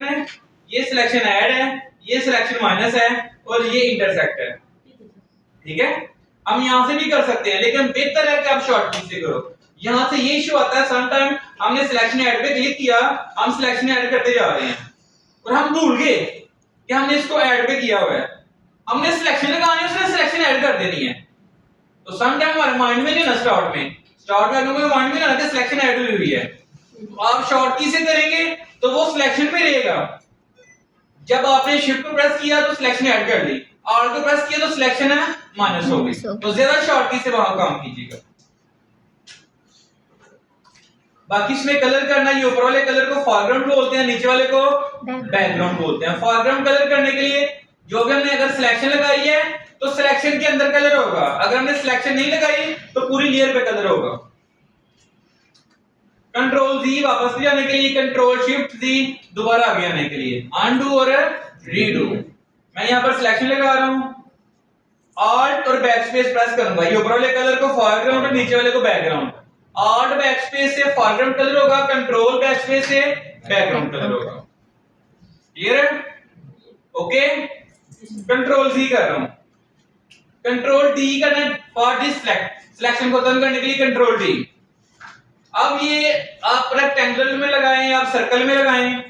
है, ये selection add है, ये सिलेक्शन माइनस है और ये इंटरसेक्ट है। ठीक है, हम यहां से भी कर सकते हैं लेकिन बेहतर है कि आप शॉर्टकट से करो। यहां से ये इशू आता है सम टाइम हमने सिलेक्शन ऐड पे क्लिक किया, हम सिलेक्शन ऐड करते जा रहे हैं और हम भूल गए कि हमने इसको ऐड पे किया हुआ है, हमने सिलेक्शन लगानी है, उसने सिलेक्शन ऐड कर देनी है। तो सम टाइम हमारे माइंड में नहीं ना, स्टार्ट में लोगों के माइंड में ना कि सिलेक्शन ऐड हुई है, तो आप शॉर्ट की से करेंगे तो वो सिलेक्शन पे रहेगा। जब आपने शिफ्ट को प्रेस किया तो सिलेक्शन ऐड कर ली, आर को प्रेस किया तो सिलेक्शन है माइनस हो गई। तो ज्यादा शॉर्ट की से वहां काम कीजिएगा। बाकी इसमें कलर करना, ये ऊपर वाले कलर को फोरग्राउंड बोलते हैं, नीचे वाले को बैकग्राउंड बोलते हैं। फोरग्राउंड कलर करने के लिए जो भी हमने अगर सिलेक्शन लगाई है तो सिलेक्शन के अंदर कलर होगा, अगर हमने सिलेक्शन नहीं लगाई तो पूरी लेयर पे कलर होगा। कंट्रोल जी वापस भी जाने के लिए, कंट्रोल शिफ्ट जी दोबारा आगे आने के लिए, अनडू और रीडू। मैं यहां पर सिलेक्शन लगा रहा हूं, ऑल्ट और बैकस्पेस प्रेस करूंगा, ये ऊपर वाले कलर को फोरग्राउंड और नीचे वाले को बैकग्राउंड। ऑल्ट बैकस्पेस से फोरग्राउंड कलर होगा, कंट्रोल बैकस्पेस से बैकग्राउंड कलर होगा। क्लियर है? ओके, कंट्रोल जी कर रहा हूं, कंट्रोल डी करना फॉर दिस सिलेक्शन को खत्म करने के लिए कंट्रोल डी। अब ये आप रेक्टेंगल में लगाएं, आप सर्कल में लगाएं,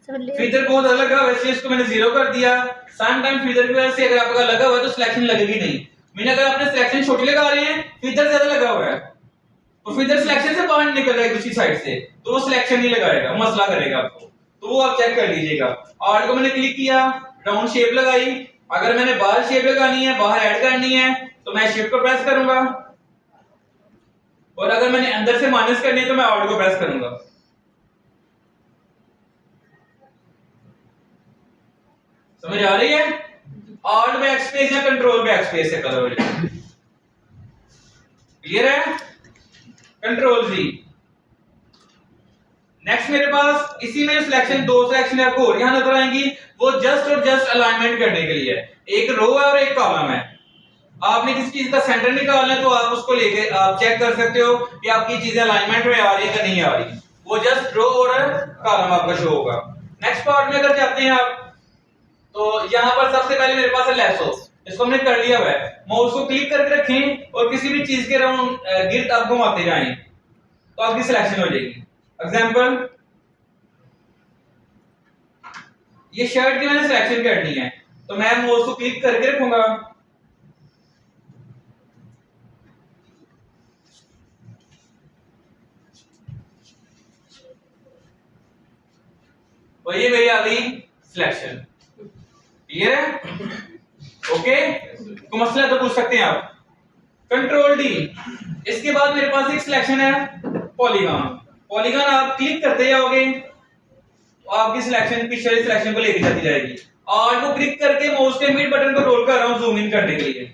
फीचर बहुत अलग लगा वैसे इसको मैंने जीरो कर दिया। सम टाइम फीचर की वजह से अगर आपका लगा हुआ है तो सिलेक्शन लगेगी नहीं। मैंने अगर आपने सिलेक्शन छोटी लगा रहे हैं, फीचर ज्यादा लगा हुआ है तो फीचर सिलेक्शन से बाहर निकल रहा है दूसरी साइड से, तो वो सिलेक्शन नहीं लगाएगा, मसला करेगा आपको, तो वो आप चेक कर लीजिएगा। आर्ट को मैंने क्लिक किया, राउंड शेप लगाई, अगर मैंने बाहर शेप लगानी है, बाहर ऐड करनी है तो मैं शिफ्ट को प्रेस करूंगा, और अगर मैंने अंदर से माइनस करनी है तो मैं ऑल्ट को प्रेस करूंगा। समझ आ रही है? ऑल्ट बैकस्पेस या कंट्रोल बैकस्पेस से कलर हो जाएगा। क्लियर है? कंट्रोल जी। नेक्स्ट मेरे पास इसी में सिलेक्शन, दो सिलेक्शन आपको और यहां नजर आएंगी, वो जस्ट और जस्ट अलाइनमेंट करने के लिए, एक रो है और एक कॉलम है। आपने किसी चीज का सेंटर निकालना है तो आप उसको लेके आप चेक कर सकते हो कि आपकी चीजें अलाइनमेंट में आ रही है कि नहीं आ रही, वो जस्ट रो और कॉलम आपका शो होगा। नेक्स्ट पार्ट में अगर जाते हैं आप, तो यहां पर सबसे पहले मेरे पास है लैसो, इसको हमने कर लिया हुआ है। माउस को क्लिक करके रखें और किसी भी चीज के राउंड गिर्द आप घुमाते जाएं तो आपकी सिलेक्शन हो जाएगी। एग्जांपल, ये शर्ट की मैंने सिलेक्शन करनी है तो मैं माउस को क्लिक करके रखूंगा, और ये मेरी आ गई सिलेक्शन। क्लियर है? ओके, तो मसला तो पूछ सकते हैं आप। कंट्रोल डी, इसके बाद मेरे पास एक सिलेक्शन है पॉलीगॉन। पॉलीगॉन आप क्लिक करते जाओगे तो आपकी सिलेक्शन पिछले सिलेक्शन को लेके जाती जाएगी। और वो क्लिक करके माउस के मिड बटन को रोल कर रहा हूं जूम इन करने के लिए।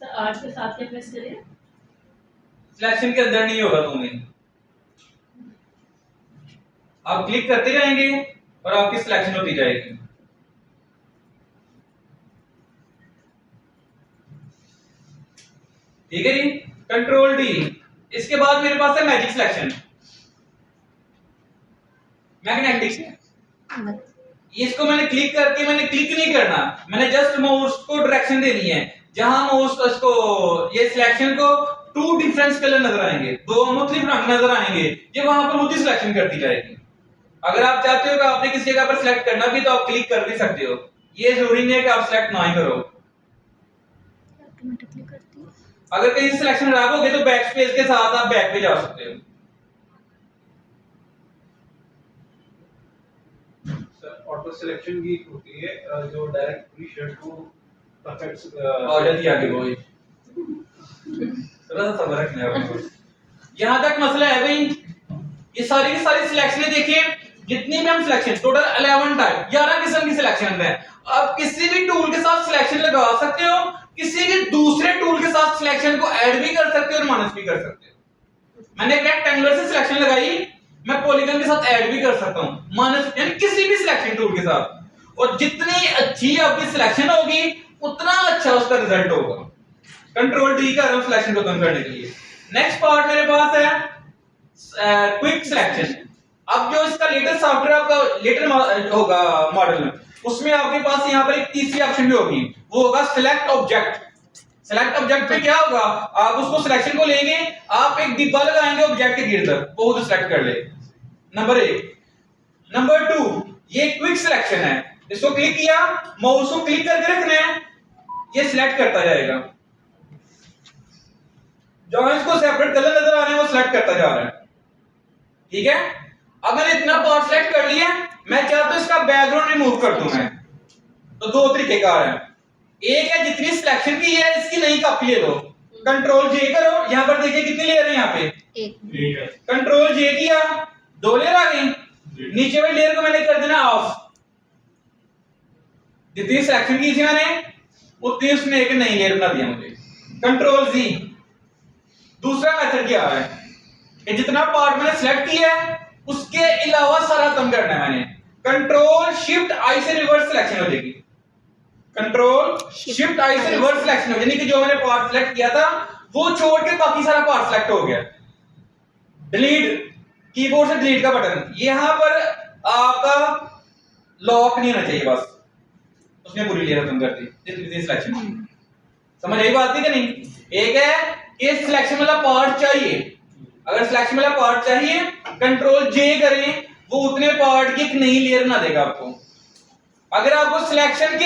सर आर्ट के साथ क्या प्रेस करें? सिलेक्शन के अंदर नहीं होगा जूम इन, आप क्लिक करते जाएंगे और आपकी सिलेक्शन होती जाएगी। ठीक है जी, कंट्रोल डी। इसके बाद मेरे पास है मैजिक सिलेक्शन, मैग्नेटिक। इसको मैंने क्लिक करके, मैंने क्लिक नहीं करना, मैंने जस्ट माउस को डायरेक्शन देनी है। जहां माउस इसको, ये सिलेक्शन को टू डिफरेंस कलर नजर आएंगे, दो मुख्तलिफ रंग नजर आएंगे, ये वहां पर मुझे सिलेक्शन करती जाएगी। अगर आप चाहते हो कि आपने किसी जगह पर सिलेक्ट करना भी तो आप क्लिक कर भी सकते हो, ये जरूरी नहीं है कि आप सिलेक्ट ना ही करो। ऑटोमेटिकली करती है। अगर कहीं सिलेक्शन खराब हो गए तो बैक स्पेस के साथ आप बैक पे जा सकते हो। सर ऑटो सिलेक्शन की होती है जो डायरेक्ट पूरी शर्ट को परफेक्ट आ जाती है आगे, वही थोड़ा सा सब्र रखना है आपको। यहां तक मसला है भाई, ये सारी की सारी सिलेक्शनें देखिए, जितनी भी हम सिलेक्शन, टोटल 11 टाइप 11 किस्म की सिलेक्शन है। आप किसी भी टूल के साथ सिलेक्शन लगा सकते हो, किसी भी दूसरे टूल के साथ सिलेक्शन को ऐड भी कर सकते हो और माइनस भी कर सकते हो। मैंने एक रेक्टेंगुलर से सिलेक्शन लगाई, मैं पॉलीगन के साथ ऐड भी कर सकता हूं, माइनस, यानी किसी भी सिलेक्शन टूल के साथ। और जितनी अच्छी आपकी सिलेक्शन होगी उतना अच्छा उसका रिजल्ट होगा। कंट्रोल डी कर रहा हूं सिलेक्शन को कम करने के लिए। नेक्स्ट पार्ट मेरे पास है क्विक सिलेक्शन। अब जो इसका लेटेस्ट सॉफ्टवेयर आपका लेटर होगा मॉडल, उसमें आपके पास यहाँ पर एक तीसरी ऑप्शन भी होगी, वो होगा सिलेक्ट ऑब्जेक्ट। सिलेक्ट ऑब्जेक्ट में क्या होगा, आप उसको सिलेक्शन को लेंगे, आप एक डिब्बा लगाएंगे ऑब्जेक्ट के गिर्द, वो खुद सिलेक्ट कर ले। नंबर 1। नंबर 2, ये क्विक सिलेक्शन है, इसको क्लिक किया, माउस को क्लिक करके रखना है, ये सिलेक्ट करता जाएगा। जो इसको सेपरेट कलर नजर आ रहे हैं वो सिलेक्ट करता जा रहा है। ठीक है, अब मैंने इतना पार्ट सिलेक्ट कर लिया, मैं चाहता हूं इसका बैकग्राउंड रिमूव कर दूं मैं, तो दो तरीके कार है। एक है जितनी सिलेक्शन की है इसकी नई कॉपी ले लो, कंट्रोल जे करो, यहां पर देखिए कितनी लेयर है, यहाँ पे एक। कंट्रोल जे किया, 2 लेयर आ गई, नीचे वाली लेयर को मैंने कर देना ऑफ। जितनी सिलेक्शन की थी मैंने उतनी उसने एक नई लेयर बना दिया मुझे। कंट्रोल जी। दूसरा मेथड क्या है कि जितना पार्ट मैंने सिलेक्ट किया है उसके अलावा सारा कम करना है मैंने। कंट्रोल शिफ्ट आई से रिवर्स सिलेक्शन हो जाएगी, कंट्रोल शिफ्ट आई से रिवर्स सिलेक्शन हो, यानी कि जो मैंने पार्ट सिलेक्ट किया था वो छोड़ के बाकी सारा पार्ट सिलेक्ट हो गया। डिलीट, कीबोर्ड से डिलीट का बटन, यहां पर आपका लॉक नहीं होना चाहिए, बस उसने पूरी लेयर खत्म कर दी जितनी सिलेक्शन। समझ आई बात कि नहीं। एक है कि सिलेक्शन वाला पार्ट चाहिए, अगर सिलेक्शन वाला पार्ट चाहिए कंट्रोल जे करें, वो उतने पार्ट की एक नई लेयर बना देगा आपको। अगर आपको सिलेक्शन के